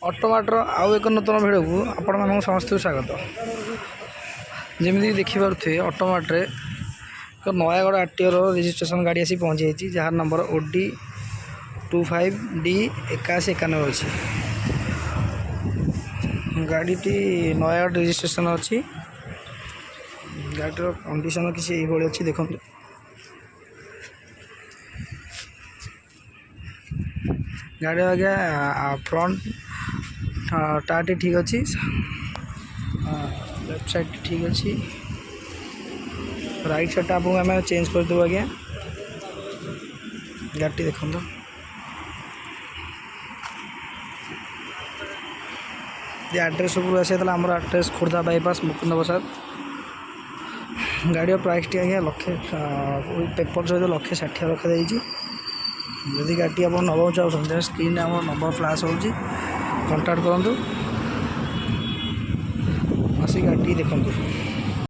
ଅଟୋମାଟ୍ର ଆଉ ଏକ ନୂତନ ଭିଡ଼ିଓକୁ ଆପଣମାନଙ୍କୁ ସମସ୍ତଙ୍କୁ ସ୍ୱାଗତ। ଯେମିତି ଦେଖିପାରୁଥିବେ ଅଟୋମାଟ୍ରେ ଏକ ନୟାଗଡ଼ ଆର୍ଟିଓର ରେଜିଷ୍ଟ୍ରେସନ୍ ଗାଡ଼ି ଆସି ପହଞ୍ଚିଯାଇଛି, ଯାହାର ନମ୍ବର OD 25D8191 ଅଛି। ଗାଡ଼ିଟି ନୟାଗଡ଼ ରେଜିଷ୍ଟ୍ରେସନ୍ ଅଛି। ଗାଡ଼ିର କଣ୍ଡିସନ୍ କିଛି ଏଇଭଳି ଅଛି, ଦେଖନ୍ତୁ। ଗାଡ଼ି ଆଜ୍ଞା फ्रंट टाटी ठीक अच्छी, लेफ्ट साइड ठीक अच्छी, राइट साइड आपको आम चेंज करदेव आज्ञा। गाड़ी देखो ये आड्रेस उपरू आसा आमर आड्रेस खोर्धा बाईपास मुकुंद प्रसाद। गाड़ी प्राइस टी आज्ञा लक्षे पेपर सहित 1,60,000 रखा जाइए। यदि गाड़ी आप नवा चाहते स्क्रीन आम नंबर फ्लाश हो कंटाक्ट करूँ। आसी गाड़ी देखो।